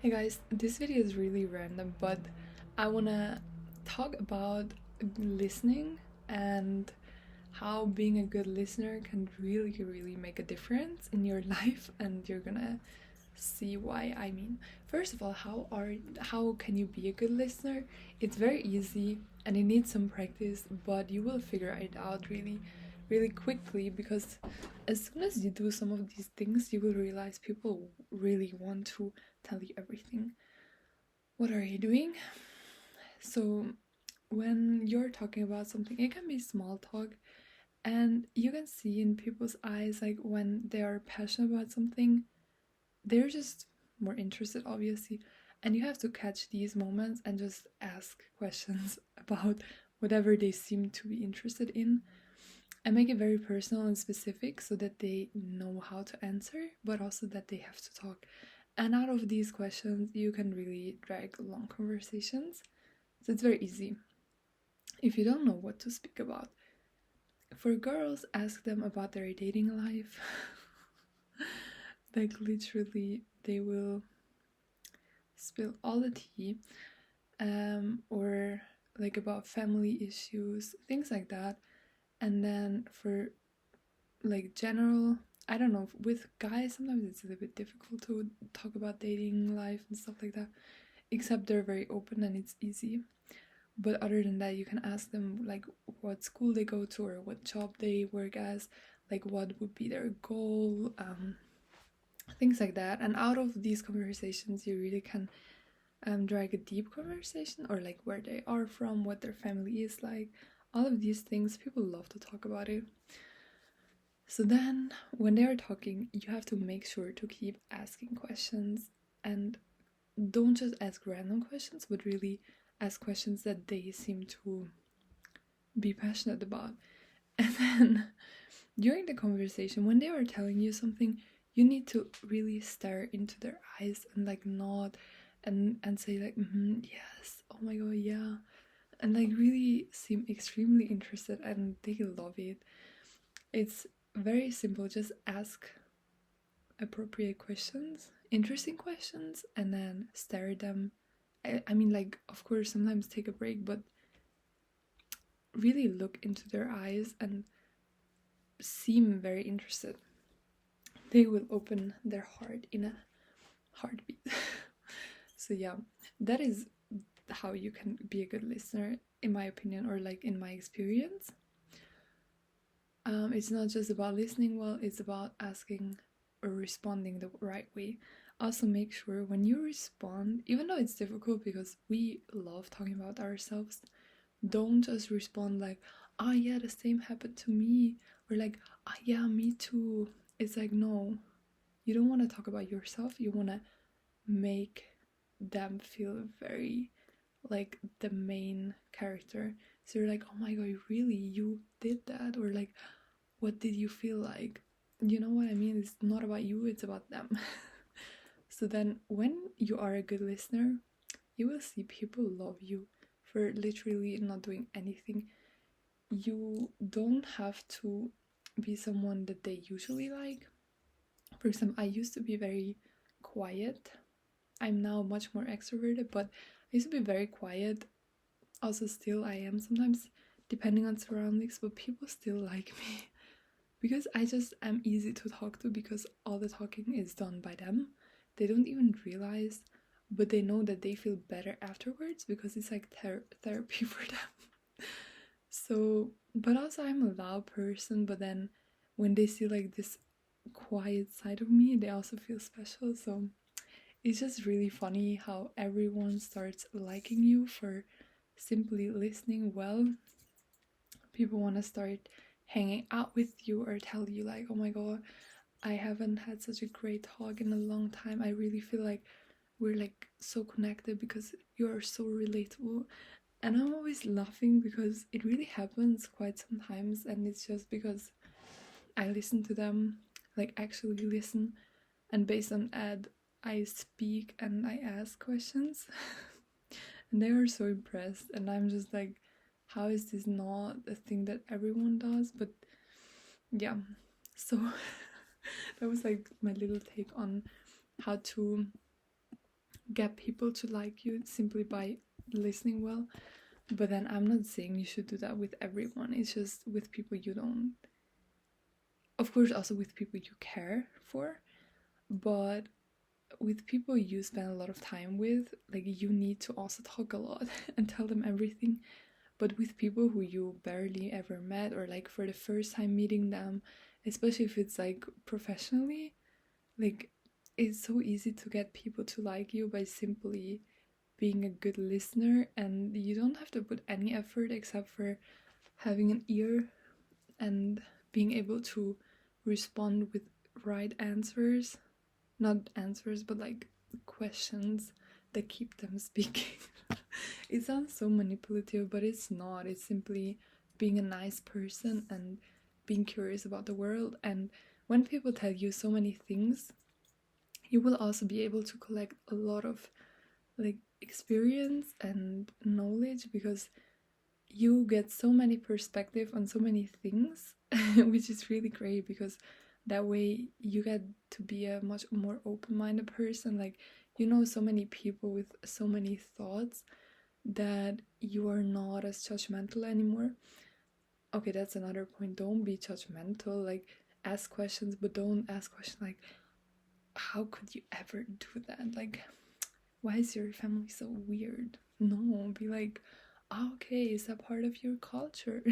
Hey guys, this video is really random, but I wanna talk about listening and how being a good listener can really make a difference in your life, and you're gonna see why. First of all, how can you be a good listener? It's very easy and it needs some practice, but you will figure it out really quickly because as soon as you do some of these things, you will realize people really want to tell you everything. What are you doing? So, when you're talking about something, it can be small talk, and you can see in people's eyes, like when they are passionate about something, they're just more interested, obviously. And you have to catch these moments and just ask questions about whatever they seem to be interested in and make it very personal and specific so that they know how to answer, but also that they have to talk. And out of these questions, you can really drag long conversations. So it's very easy. If you don't know what to speak about, for girls, ask them about their dating life. Like, literally, they will spill all the tea, or like about family issues, things like that. And then for like general, I don't know, with guys sometimes it's a little bit difficult to talk about dating life and stuff like that, except they're very open and it's easy. But other than that, you can ask them like what school they go to or what job they work as, like what would be their goal, things like that. And out of these conversations, you really can drag a deep conversation, or like where they are from, what their family is like, all of these things. People love to talk about it. So then, when they are talking, you have to make sure to keep asking questions and don't just ask random questions, but really ask questions that they seem to be passionate about. And then during the conversation, when they are telling you something, you need to really stare into their eyes and like nod and say like yes, oh my god, yeah, and like really seem extremely interested, and they love it. It's very simple. Just ask appropriate questions, interesting questions, and then stare at them. I mean, like, of course, sometimes take a break, but really look into their eyes and seem very interested. They will open their heart in a heartbeat. So, yeah, that is how you can be a good listener, in my opinion, or like in my experience. It's not just about listening well, it's about asking or responding the right way. Also, make sure when you respond, even though it's difficult because we love talking about ourselves, don't just respond like, oh yeah, the same happened to me, or like, oh yeah, me too. It's like, no, you don't want to talk about yourself, you want to make them feel very like the main character. So you're like, oh my god, really, you did that? Or like, what did you feel like? You know what I mean? It's not about you, it's about them. So then, when you are a good listener, you will see people love you for literally not doing anything. You don't have to be someone that they usually like. For example, I used to be very quiet. I'm now much more extroverted, but I used to be very quiet. Also, still, I am sometimes, depending on surroundings, but people still like me because I just am easy to talk to because all the talking is done by them. They don't even realize, but they know that they feel better afterwards because it's like therapy for them. So, but also I'm a loud person, but then when they see like this quiet side of me, they also feel special. So it's just really funny how everyone starts liking you for simply listening well. People want to start hanging out with you or tell you like, oh my god, I haven't had such a great talk in a long time. I really feel like we're like so connected because you're so relatable. And I'm always laughing because it really happens quite sometimes, and it's just because I listen to them, like actually listen, and based on ad I speak and I ask questions. And they are so impressed, and I'm just like, how is this not a thing that everyone does? But yeah, so that was like my little take on how to get people to like you simply by listening well. But then I'm not saying you should do that with everyone. It's just with people you don't. Of course, also with people you care for, but with people you spend a lot of time with, like, you need to also talk a lot and tell them everything. But with people who you barely ever met, or like for the first time meeting them, especially if it's like professionally, like, it's so easy to get people to like you by simply being a good listener, and you don't have to put any effort except for having an ear and being able to respond with right answers. Not answers, but like questions that keep them speaking. It sounds so manipulative, but it's not. It's simply being a nice person and being curious about the world. And when people tell you so many things, you will also be able to collect a lot of like experience and knowledge, because you get so many perspective on so many things, which is really great, because that way you get to be a much more open-minded person. Like, you know, so many people with so many thoughts that you are not as judgmental anymore. Okay, that's another point. Don't be judgmental. Like, ask questions, but don't ask questions like, how could you ever do that? Like, why is your family so weird? No, be like, oh, okay, is that part of your culture?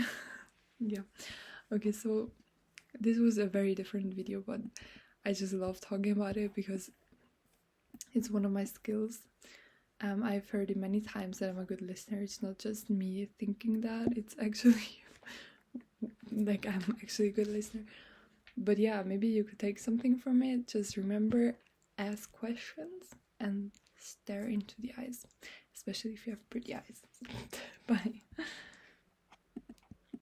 Yeah. Okay, so this was a very different video, but I just love talking about it because it's one of my skills. I've heard it many times that I'm a good listener. It's not just me thinking that, it's actually like I'm actually a good listener. But yeah, maybe you could take something from it. Just remember, ask questions and stare into the eyes, especially if you have pretty eyes. Bye.